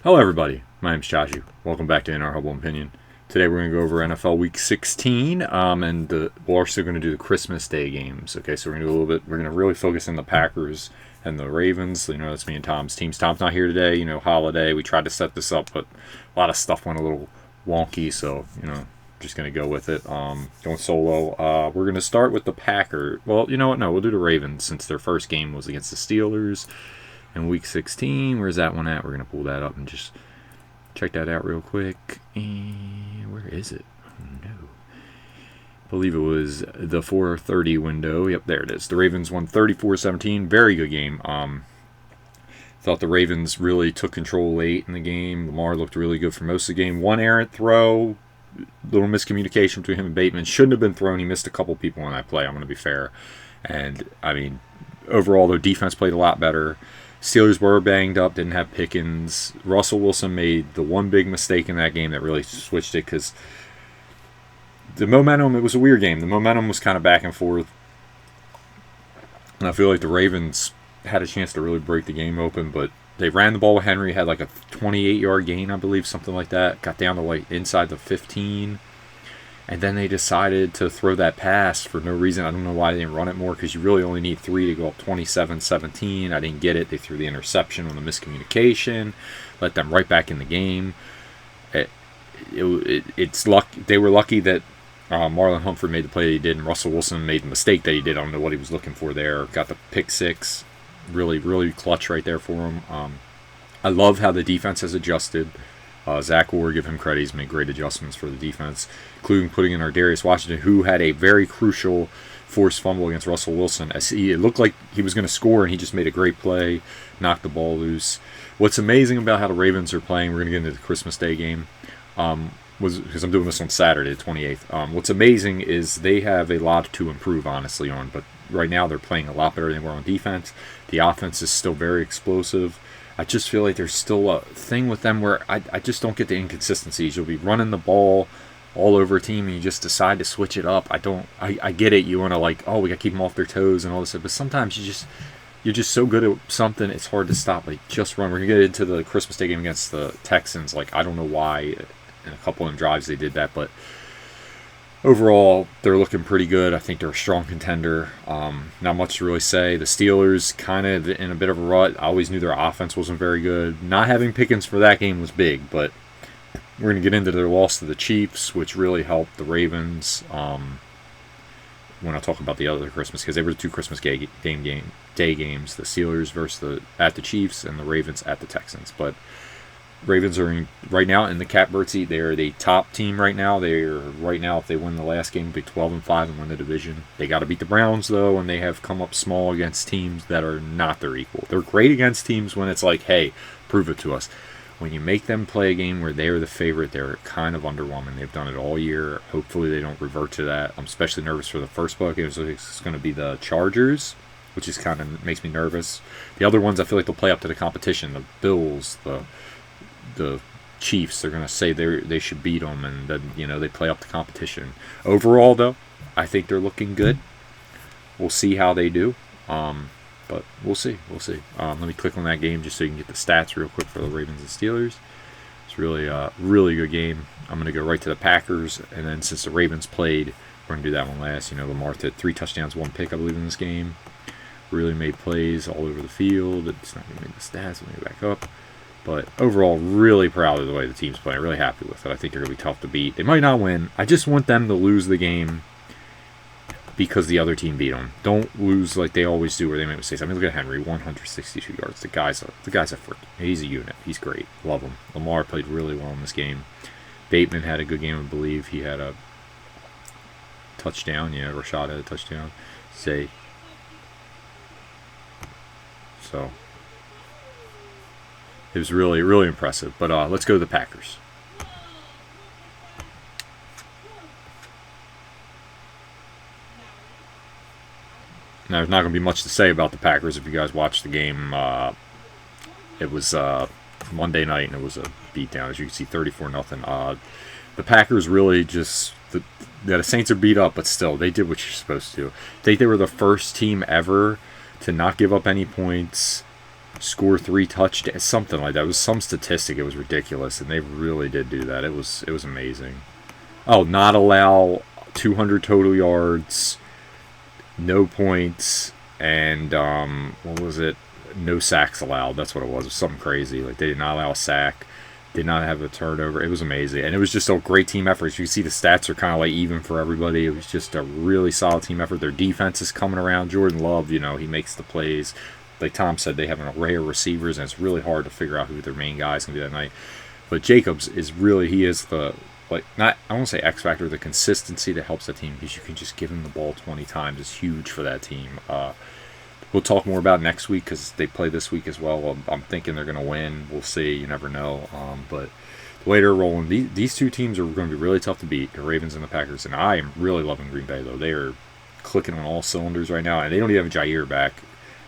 Hello, everybody. My name's Chachi. Welcome back to In Our Humble Opinion. Today we're going to go over NFL Week 16, and we're also going to do the Christmas Day games. Okay, so we're going to do a little bit. We're going to really focus on the Packers and the Ravens. You know, that's me and Tom's teams. Tom's not here today. You know, holiday. We tried to set this up, but a lot of stuff went a little wonky. So just going to go with it. Going solo. We're going to start with the Packers. Well, you know what? No, we'll do the Ravens since their first game was against the Steelers. In Week 16, where's that one at? We're going to pull that up and just check that out real quick. And where is it? Oh, no. I believe it was the 4:30 window. Yep, there it is. The Ravens won 34-17. Very good game. Thought the Ravens really took control late in the game. Lamar looked really good for most of the game. One errant throw, little miscommunication between him and Bateman. Shouldn't have been thrown. He missed a couple people on that play. I'm going to be fair. And, I mean, overall, their defense played a lot better. Steelers were banged up, didn't have Pickens. Russell Wilson made the one big mistake in that game that really switched it because the momentum, it was a weird game. The momentum was kind of back and forth. And I feel like the Ravens had a chance to really break the game open, but they ran the ball with Henry, had like a 28-yard gain, I believe, something like that. Got down to like inside the 15. And then they decided to throw that pass for no reason. I don't know why they didn't run it more because you really only need 3 to go up 27-17. I didn't get it. They threw the interception on the miscommunication, let them right back in the game. It's luck. They were lucky that Marlon Humphrey made the play that he did, and Russell Wilson made the mistake that he did. I don't know what he was looking for there. Got the pick six. Really, really clutch right there for him. I love how the defense has adjusted. Zach Orr, give him credit. He's made great adjustments for the defense, including putting in Darius Washington, who had a very crucial forced fumble against Russell Wilson. It looked like he was going to score, and he just made a great play, knocked the ball loose. What's amazing about how the Ravens are playing, we're going to get into the Christmas Day game, was because I'm doing this on Saturday, the 28th. What's amazing is they have a lot to improve, honestly, on, but right now they're playing a lot better than they were on defense. The offense is still very explosive. I just feel like there's still a thing with them where I just don't get the inconsistencies. You'll be running the ball all over a team and you just decide to switch it up. I get it. You want to we got to keep them off their toes and all this stuff. But sometimes you're just so good at something, it's hard to stop. Like, just run. We're going to get into the Christmas Day game against the Texans. I don't know why in a couple of them drives they did that, but overall, they're looking pretty good. I think they're a strong contender. Not much to really say. The Steelers kind of in a bit of a rut. I always knew their offense wasn't very good. Not having Pickens for that game was big, but we're going to get into their loss to the Chiefs, which really helped the Ravens when I talk about the other Christmas, because they were the two Christmas day games, the Steelers at the Chiefs and the Ravens at the Texans. But Ravens are right now in the catbird seat. They are the top team right now. If they win the last game, be 12-5 and win the division. They got to beat the Browns though, and they have come up small against teams that are not their equal. They're great against teams when it's like, hey, prove it to us. When you make them play a game where they are the favorite, they're kind of underwhelming. They've done it all year. Hopefully they don't revert to that. I'm especially nervous for the first book. It's going to be the Chargers, which is kind of makes me nervous. The other ones, I feel like they'll play up to the competition. The Bills, the Chiefs, they're going to say they should beat them, and then they play up the competition. Overall, though, I think they're looking good. We'll see how they do, but we'll see. Let me click on that game just so you can get the stats real quick for the Ravens and Steelers. It's really a good game. I'm going to go right to the Packers, and then since the Ravens played, we're going to do that one last. Lamar had 3 touchdowns, 1 pick, I believe, in this game. Really made plays all over the field. It's not going to make the stats. Let me back up. But overall, really proud of the way the team's playing. Really happy with it. I think they're going to be tough to beat. They might not win. I just want them to lose the game because the other team beat them. Don't lose like they always do where they make mistakes. I mean, look at Henry, 162 yards. The guy's a freak. He's a unit. He's great. Love him. Lamar played really well in this game. Bateman had a good game, I believe. He had a touchdown. Yeah, Rashad had a touchdown. So... it was really, really impressive. But let's go to the Packers. Now, there's not going to be much to say about the Packers if you guys watched the game. It was Monday night, and it was a beatdown. As you can see, 34-0. The Packers really just... The Saints are beat up, but still, they did what you're supposed to. I think they were the first team ever to not give up any points score 3 touchdowns, something like that. It was some statistic. It was ridiculous, and they really did do that. It was amazing. Oh, not allow 200 total yards, no points, and what was it? No sacks allowed. That's what it was. It was something crazy. Like, they did not allow a sack, did not have a turnover. It was amazing, and it was just a great team effort. So you see the stats are kind of like even for everybody. It was just a really solid team effort. Their defense is coming around. Jordan Love, he makes the plays. Like Tom said, they have an array of receivers, and it's really hard to figure out who their main guy is going to be that night. But Jacobs is really, he is the, like, not, I won't say X factor, the consistency that helps the team, because you can just give him the ball 20 times is huge for that team. We'll talk more about next week because they play this week as well. I'm thinking they're going to win. We'll see. You never know. But the way they're rolling, these two teams are going to be really tough to beat, the Ravens and the Packers. And I am really loving Green Bay, though. They are clicking on all cylinders right now, and they don't even have Jair back.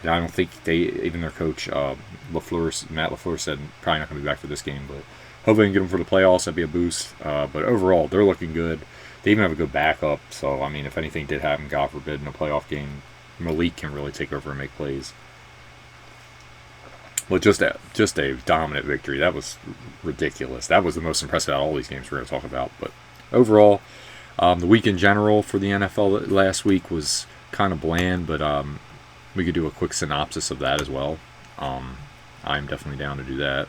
And I don't think even their coach, Matt LaFleur, said probably not going to be back for this game. But hopefully they can get them for the playoffs. That'd be a boost. But overall, they're looking good. They even have a good backup. So, I mean, if anything did happen, God forbid, in a playoff game, Malik can really take over and make plays. Well, just a dominant victory. That was ridiculous. That was the most impressive out of all these games we're going to talk about. But overall, the week in general for the NFL last week was kind of bland, but we could do a quick synopsis of that as well. I'm definitely down to do that.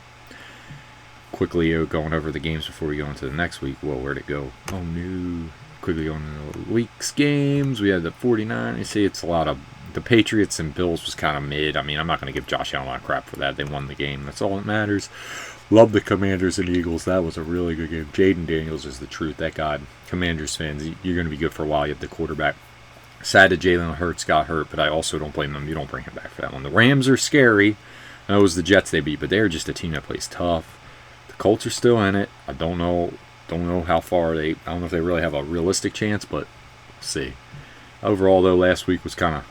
Quickly going over the games before we go into the next week. Whoa, where'd it go? Oh, no. Quickly going into the week's games. We had the 49. You see, it's a lot of the Patriots and Bills was kind of mid. I mean, I'm not going to give Josh Allen a lot of crap for that. They won the game. That's all that matters. Love the Commanders and Eagles. That was a really good game. Jaden Daniels is the truth. That guy, Commanders fans, you're going to be good for a while. You have the quarterback. Sad that Jalen Hurts got hurt, but I also don't blame them. You don't bring him back for that one. The Rams are scary. I know it was the Jets they beat, but they're just a team that plays tough. The Colts are still in it. I don't know how far I don't know if they really have a realistic chance, but we'll see. Overall, though, last week was kind of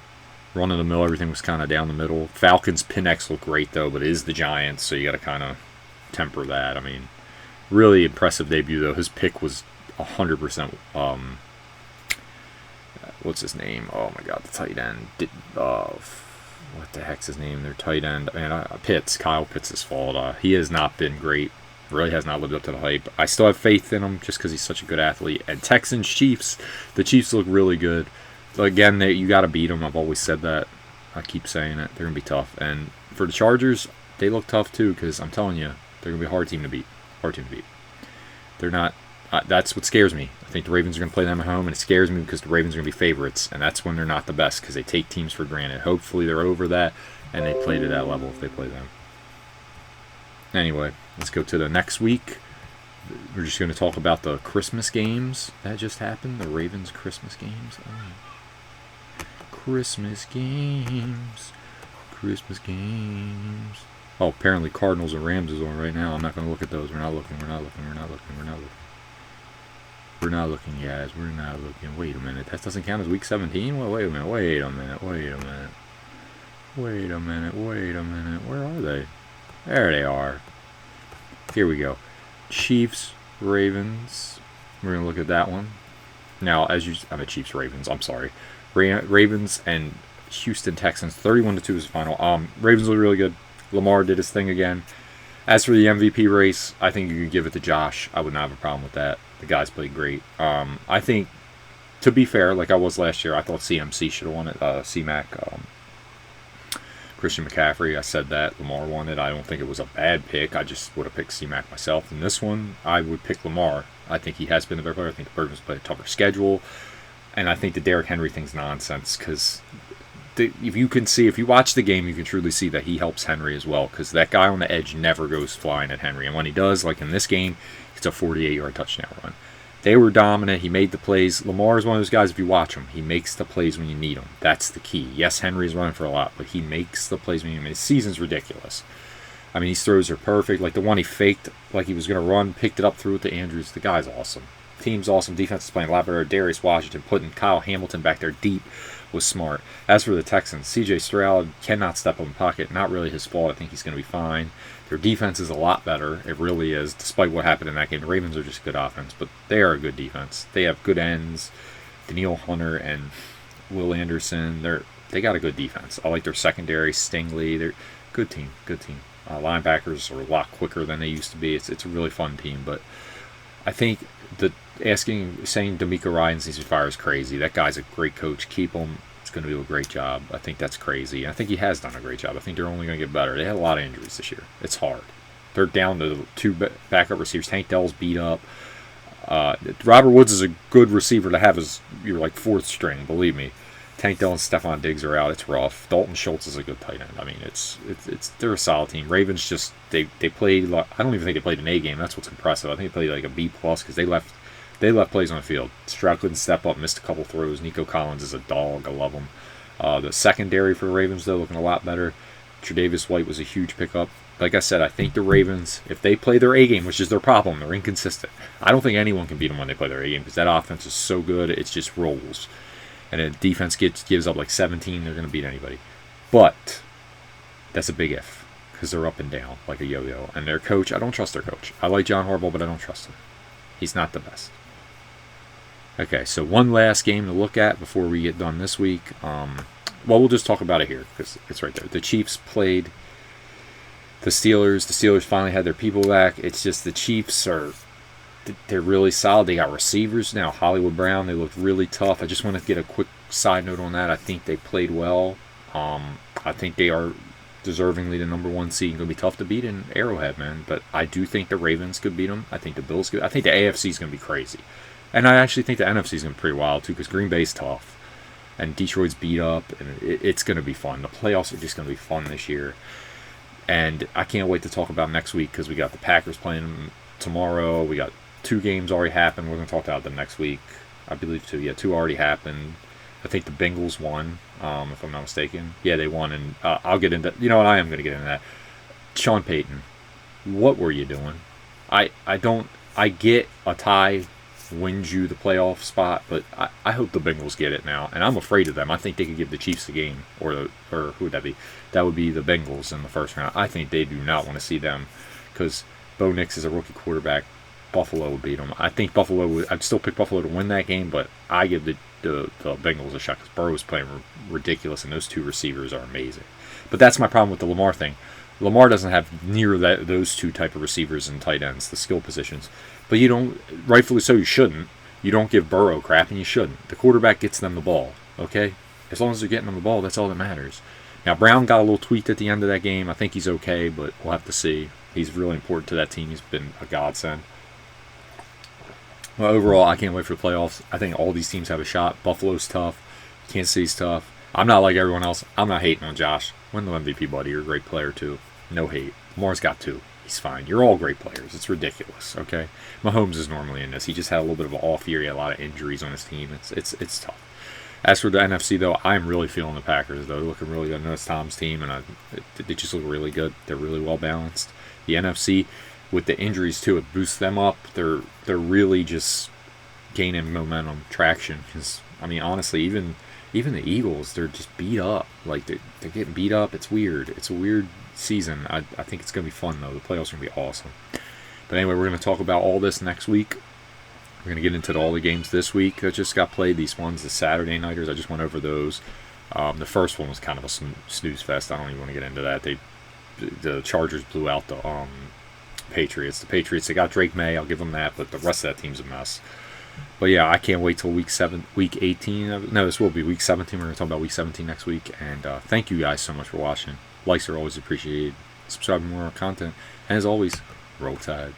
run of the mill. Everything was kind of down the middle. Falcons' Penix look great, though, but it is the Giants, so you got to kind of temper that. I mean, really impressive debut, though. His pick was 100%. What's his name? Oh, my God, the tight end. What the heck's his name? Their tight end. Man, Pitts. Kyle Pitts' fault. He has not been great. Really has not lived up to the hype. I still have faith in him just because he's such a good athlete. And Texans, Chiefs, the Chiefs look really good. Again, you got to beat them. I've always said that. I keep saying it. They're going to be tough. And for the Chargers, they look tough too because I'm telling you, they're going to be a hard team to beat. They're not. That's what scares me. I think the Ravens are going to play them at home, and it scares me because the Ravens are going to be favorites, and that's when they're not the best because they take teams for granted. Hopefully they're over that, and they play to that level if they play them. Anyway, let's go to the next week. We're just going to talk about the Christmas games that just happened. The Ravens Christmas games. Christmas games. Oh, apparently Cardinals and Rams is on right now. I'm not going to look at those. We're not looking, guys. We're not looking. Wait a minute. That doesn't count as week 17? Well, wait a minute. Wait a minute. Where are they? There they are. Here we go. Chiefs, Ravens. We're going to look at that one. Now, Chiefs, Ravens. I'm sorry. Ravens and Houston Texans. 31-2 is the final. Ravens look really good. Lamar did his thing again. As for the MVP race, I think you could give it to Josh. I would not have a problem with that. The guys played great. I think, to be fair, like I was last year, I thought CMC should have won it. C-Mac, Christian McCaffrey, I said that. Lamar won it. I don't think it was a bad pick. I just would have picked C-Mac myself. In this one, I would pick Lamar. I think he has been the better player. I think the Ravens play a tougher schedule. And I think the Derrick Henry thing's nonsense because if you watch the game, you can truly see that he helps Henry as well because that guy on the edge never goes flying at Henry. And when he does, like in this game, it's a 48-yard touchdown run. They were dominant. He made the plays. Lamar is one of those guys, if you watch him, he makes the plays when you need him. That's the key. Yes, Henry's running for a lot, but he makes the plays when you need him. His season's ridiculous. I mean, his throws are perfect. Like the one he faked like he was going to run, picked it up, threw it to Andrews. The guy's awesome. Team's awesome. Defense is playing a lot better. Darius Washington putting Kyle Hamilton back there deep was smart. As for the Texans, C.J. Stroud cannot step up in the pocket. Not really his fault. I think he's going to be fine. Their defense is a lot better. It really is, despite what happened in that game. The Ravens are just good offense, but they are a good defense. They have good ends. Daniil Hunter and Will Anderson, they got a good defense. I like their secondary. Stingley. Good team. Good team. Linebackers are a lot quicker than they used to be. It's a really fun team, but I think the saying D'Amico Ryans needs to be fired is crazy. That guy's a great coach. Keep him. It's going to do a great job. I think that's crazy. I think he has done a great job. I think they're only going to get better. They had a lot of injuries this year. It's hard. They're down to 2 backup receivers. Tank Dell's beat up. Robert Woods is a good receiver to have as your like 4th string. Believe me. Tank Dell and Stephon Diggs are out. It's rough. Dalton Schultz is a good tight end. I mean, they're a solid team. Ravens just they played. I don't even think they played an A game. That's what's impressive. I think they played like a B plus because they left plays on the field. Stroud couldn't step up, missed a couple throws. Nico Collins is a dog. I love him. The secondary for the Ravens though looking a lot better. Tre'Davious White was a huge pickup. Like I said, I think the Ravens, if they play their A game, which is their problem, they're inconsistent. I don't think anyone can beat them when they play their A game because that offense is so good. It just rolls. And if defense gives up like 17, they're going to beat anybody. But that's a big if because they're up and down like a yo-yo. And their coach, I don't trust their coach. I like John Harbaugh, but I don't trust him. He's not the best. Okay, so one last game to look at before we get done this week. Well, we'll just talk about it here because it's right there. The Chiefs played the Steelers. The Steelers finally had their people back. It's just the Chiefs they're really solid. They got receivers now. Hollywood Brown, they looked really tough. I just want to get a quick side note on that. I think they played well. I think they are deservingly the number 1 seed. It's going to be tough to beat in Arrowhead, man. But I do think the Ravens could beat them. I think the Bills could. I think the AFC is going to be crazy. And I actually think the NFC is going to be pretty wild, too, because Green Bay's tough. And Detroit's beat up. And it's going to be fun. The playoffs are just going to be fun this year. And I can't wait to talk about next week because we got the Packers playing tomorrow. We got 2 games already happened. We're going to talk about them next week. I believe 2. Yeah, 2 already happened. I think the Bengals won, if I'm not mistaken. Yeah, they won, and I'll get into... You know what? I am going to get into that. Sean Payton, what were you doing? I get a tie wins you the playoff spot, but I hope the Bengals get it now, and I'm afraid of them. I think they could give the Chiefs the game, or who would that be? That would be the Bengals in the first round. I think they do not want to see them because Bo Nix is a rookie quarterback. Buffalo would beat them. I think I'd still pick Buffalo to win that game, but I give the Bengals a shot because Burrow's playing ridiculous, and those 2 receivers are amazing. But that's my problem with the Lamar thing. Lamar doesn't have near those 2 type of receivers and tight ends, the skill positions. But you don't, rightfully so, you shouldn't. You don't give Burrow crap, and you shouldn't. The quarterback gets them the ball, okay? As long as they're getting them the ball, that's all that matters. Now, Brown got a little tweaked at the end of that game. I think he's okay, but we'll have to see. He's really important to that team. He's been a godsend. Well, overall, I can't wait for the playoffs. I think all these teams have a shot. Buffalo's tough. Kansas City's tough. I'm not like everyone else. I'm not hating on Josh. Win the MVP, buddy. You're a great player, too. No hate. Lamar's got 2. He's fine. You're all great players. It's ridiculous, okay? Mahomes is normally in this. He just had a little bit of an off year. He had a lot of injuries on his team. It's tough. As for the NFC, though, I'm really feeling the Packers, though. They're looking really good. I know it's Tom's team, and they just look really good. They're really well-balanced. The NFC... with the injuries too, it boosts them up. They're really just gaining momentum, traction. Because I mean, honestly, even the Eagles, they're just beat up. Like they're getting beat up. It's weird. It's a weird season. I think it's gonna be fun though. The playoffs are gonna be awesome. But anyway, we're gonna talk about all this next week. We're gonna get into all the games this week that just got played. These ones, the Saturday nighters. I just went over those. The first one was kind of a snooze fest. I don't even want to get into that. The Chargers blew out the Patriots. The Patriots, they got Drake May, I'll give them that, but the rest of that team's a mess. But yeah, I can't wait till week 18. No, this will be week 17. We're going to talk about week 17 next week. And thank you guys so much for watching. Likes are always appreciated. Subscribe for more content. And as always, roll tide.